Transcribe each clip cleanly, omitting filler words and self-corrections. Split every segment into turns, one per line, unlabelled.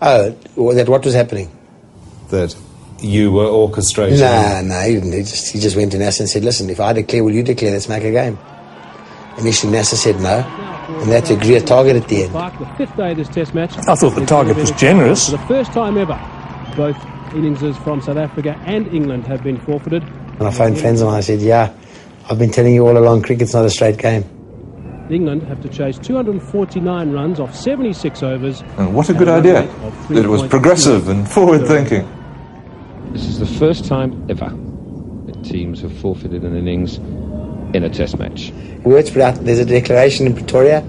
Oh, what was happening?
That you were orchestrating?
No, he didn't. He just went to NASA and said, listen, if I declare, will you declare? Let's make a game. Initially, NASA said no, and they had to agree a target at the end.
The fifth day of this test match.
I thought the target was generous.
For the first time ever, both innings from South Africa and England have been forfeited.
And I phoned friends and I said, yeah, I've been telling you all along, cricket's not a straight game.
England have to chase 249 runs off 76 overs.
And what a good idea. It was progressive and forward-thinking.
This is the first time ever that teams have forfeited an innings in a test match.
Words put out, there's a declaration in Pretoria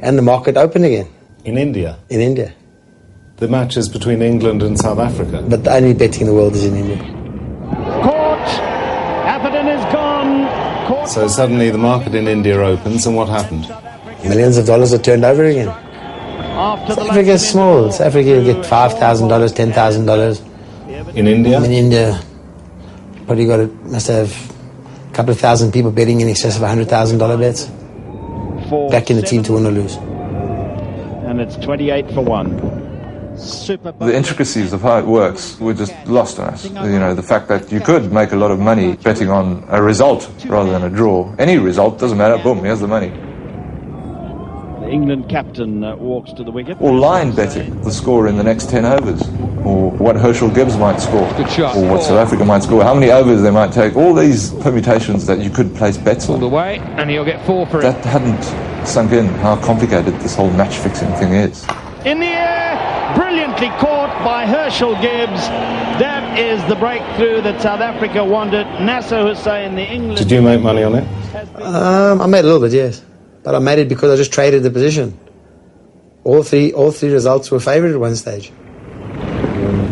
and the market open again.
In India?
In India.
The match is between England and South Africa?
But the only betting in the world is in India.
Caught! Atherton is gone! Caught.
So suddenly the market in India opens, and what happened?
Millions of dollars are turned over again. South Africa is small. South Africa will get $5,000, $10,000.
In India?
In India, probably must have a couple of thousand people betting in excess of $100,000 bets. Backing the team to win or lose.
And it's 28 for 1. Super.
The intricacies of how it works were just lost on us. You know, the fact that you could make a lot of money betting on a result rather than a draw. Any result, doesn't matter, boom, here's the money.
The England captain walks to the wicket.
Or line betting, the score in the next 10 overs. Or what Herschel Gibbs might score.
Good shot.
Or what South Africa might score. How many overs they might take. All these permutations that you could place bets on.
All the way, and he'll get 4 for it.
That hadn't sunk in how complicated this whole match-fixing thing is.
In the air, brilliantly caught by Herschel Gibbs. That is the breakthrough that South Africa wanted. Nasser Hussain, the England...
Did you make money on it?
I made a little bit, yes. But I made it because I just traded the position. All three results were favoured at one stage.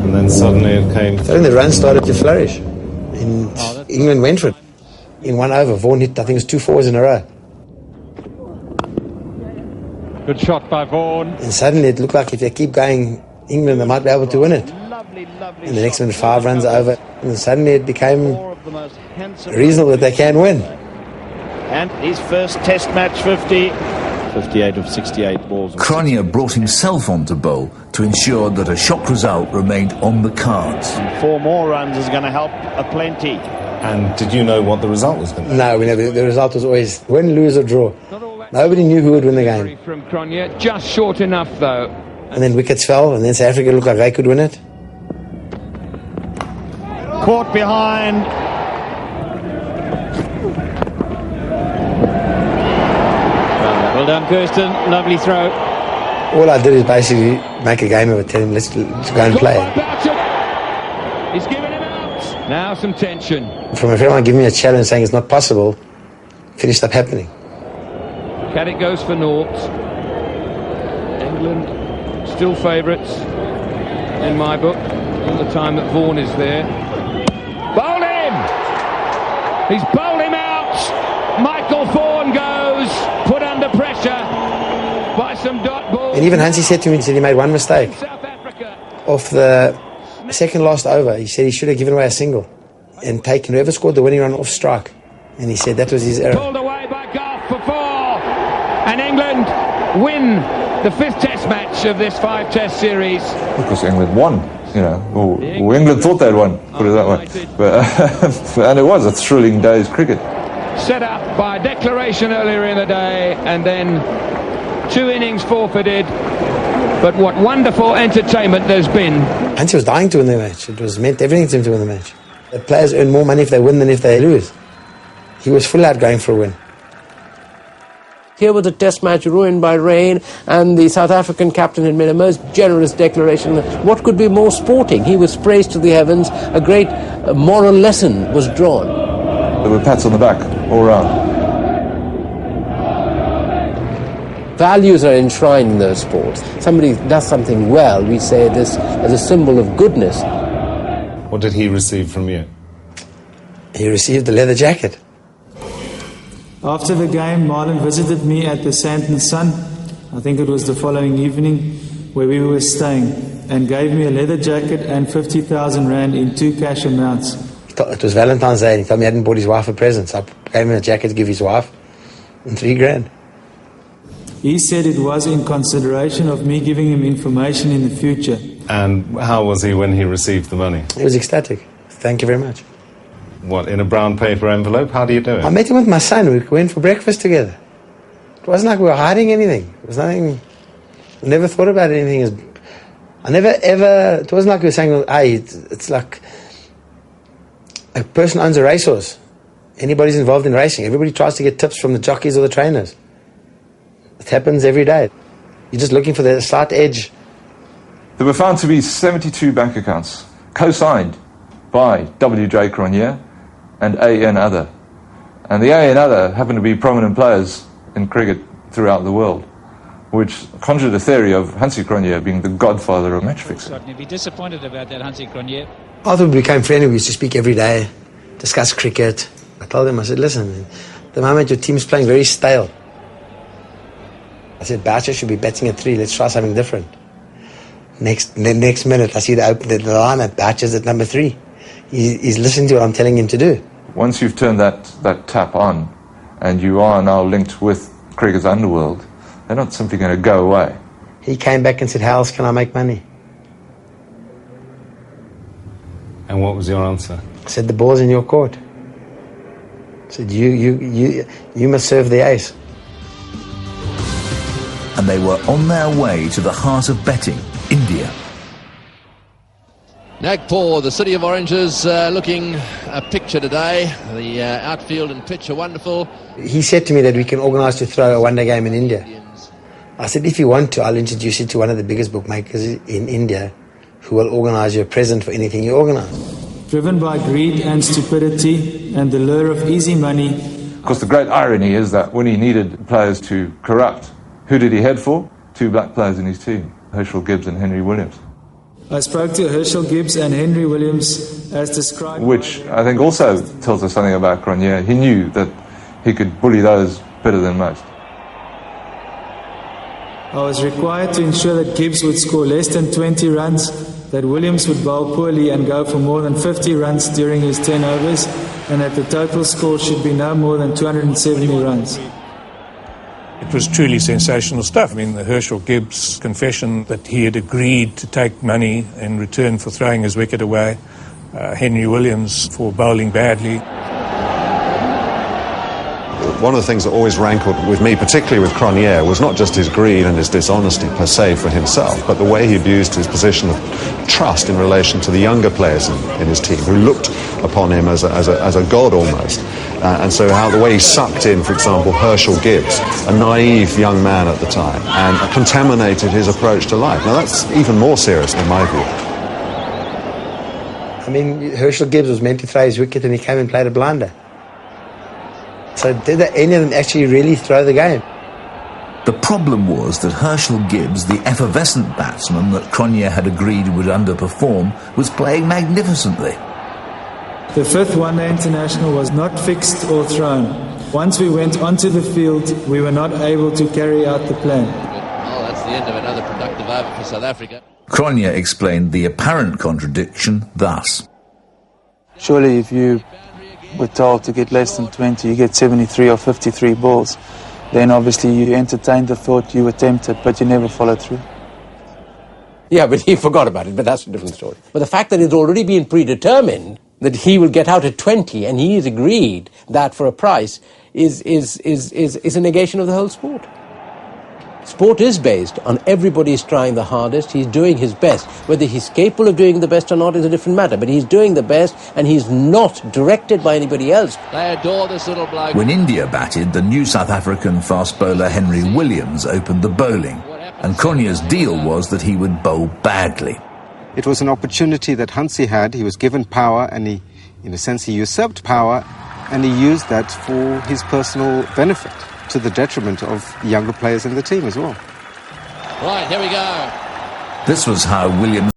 And then suddenly it came...
Then the run started to flourish. And England went for it. In one over, Vaughan hit, I think it was 2 fours in a row.
Good shot by Vaughan.
And suddenly it looked like if they keep going, England, they might be able to win it. And the next one, 5 runs over. And suddenly it became reasonable that they can win.
And his first test match 50. 58 of 68 balls.
Cronje brought himself on to bowl to ensure that a shock result remained on the cards.
And 4 more runs is going to help aplenty.
And did you know what the result was going to be?
No, we never. The result was always win, lose or draw. Nobody knew who would win the game.
From Cronje, just short enough though.
And then wickets fell, and then South Africa looked like they could win it.
Caught behind. Well done, Kirsten. Lovely throw.
All I did is basically make a game of it, tell him let's go and play.
He's given him out. Now some tension.
From everyone giving me a challenge saying it's not possible, finished up happening.
Caddick goes for naught. England still favourites in my book all the time that Vaughan is there. Bowled him! He's bowled him out! Michael Vaughan goes, put under pressure by some dot balls.
And even Hansie said to me, he made one mistake. Off the second last over, he said he should have given away a single and taken whoever scored the winning run off strike. And he said that was his error.
Pulled away by Gough for 4. And England win the 5th test match of this 5-test series.
Because England won, you know. Or England thought they'd won, put it that way. But, and it was a thrilling day's cricket.
Set up by declaration earlier in the day, and then 2 innings forfeited. But what wonderful entertainment there's been.
Hansie was dying to win the match. It was meant everything to him to win the match. The players earn more money if they win than if they lose. He was full out going for a win.
Here was a test match ruined by rain, and the South African captain had made a most generous declaration that what could be more sporting? He was praised to the heavens. A great moral lesson was drawn.
There were pats on the back all round.
Values are enshrined in those sports. Somebody does something well, we say this as a symbol of goodness.
What did he receive from you?
He received the leather jacket.
After the game, Marlon visited me at the Sandton Sun, I think it was the following evening, where we were staying, and gave me a leather jacket and 50,000 rand in 2 cash amounts.
It was Valentine's Day, and he told me he hadn't bought his wife a present, so I gave him a jacket to give his wife, and 3 grand.
He said it was in consideration of me giving him information in the future,
And how was he when he received the money?
He was ecstatic. Thank you very much.
What, in a brown paper envelope? How do you do it?
I met him with my son. We went for breakfast together. It wasn't like we were hiding anything. It was nothing. I never thought about anything as. I never ever. It wasn't like we were saying, hey, it's like a person owns a racehorse. Anybody's involved in racing. Everybody tries to get tips from the jockeys or the trainers. It happens every day. You're just looking for the slight edge.
There were found to be 72 bank accounts co-signed by W.J. Cronje and A.N. Other. And the A.N. Other happened to be prominent players in cricket throughout the world, which conjured a theory of Hansie Cronje being the godfather of match fixing.
Certainly be disappointed about that, Hansie Cronje.
After we became friendly, we used to speak every day, discuss cricket. I told him, I said, listen, at the moment your team's playing very stale. I said, Boucher should be batting at 3, let's try something different. Next minute, I see the line at Boucher's at number 3. He's listening to what I'm telling him to do.
Once you've turned that tap on, and you are now linked with cricket's underworld, they're not simply going to go away.
He came back and said, how else can I make money?
And what was your answer?
I said, the ball's in your court. I said, you must serve the ace.
And they were on their way to the heart of betting, India.
Nagpur, the city of oranges, looking a picture today. The outfield and pitch are wonderful.
He said to me that we can organise to throw a one-day game in India. I said, if you want to, I'll introduce you to one of the biggest bookmakers in India who will organise you a present for anything you organise.
Driven by greed and stupidity and the lure of easy money.
Of course, the great irony is that when he needed players to corrupt, who did he head for? 2 black players in his team, Herschel Gibbs and Henry Williams.
I spoke to Herschel Gibbs and Henry Williams as described.
Which I think also tells us something about Cronje. He knew that he could bully those better than most.
I was required to ensure that Gibbs would score less than 20 runs, that Williams would bowl poorly and go for more than 50 runs during his 10 overs, and that the total score should be no more than 270 runs.
It was truly sensational stuff. I mean, the Herschel Gibbs confession that he had agreed to take money in return for throwing his wicket away, Henry Williams for bowling badly.
One of the things that always rankled with me, particularly with Cronje, was not just his greed and his dishonesty per se for himself, but the way he abused his position of trust in relation to the younger players in his team, who looked upon him as a god almost. And so the way he sucked in, for example, Herschel Gibbs, a naive young man at the time, and contaminated his approach to life. Now that's even more serious in my view.
I mean, Herschel Gibbs was meant to throw his wicket and he came and played a blinder. So did any of them actually really throw the game?
The problem was that Herschel Gibbs, the effervescent batsman that Cronje had agreed would underperform, was playing magnificently.
The 5th one-day international was not fixed or thrown. Once we went onto the field, we were not able to carry out the plan.
Oh, that's the end of another productive over for South Africa.
Cronje explained the apparent contradiction thus.
Surely if you were told to get less than 20, you get 73 or 53 balls, then obviously you entertained the thought, you were tempted, but you never followed through.
Yeah, but he forgot about it, but that's a different story. But the fact that it's already been predetermined that he will get out at 20 and he has agreed that for a price is a negation of the whole sport. Sport is based on everybody's trying the hardest, he's doing his best. Whether he's capable of doing the best or not is a different matter, but he's doing the best and he's not directed by anybody else.
They adore this little bloke.
When India batted, the new South African fast bowler Henry Williams opened the bowling, and Cronje's deal was that he would bowl badly.
It was an opportunity that Hansie had. He was given power and he, in a sense, he usurped power and he used that for his personal benefit, to the detriment of the younger players in the team as well.
Right, here we go.
This was how Williams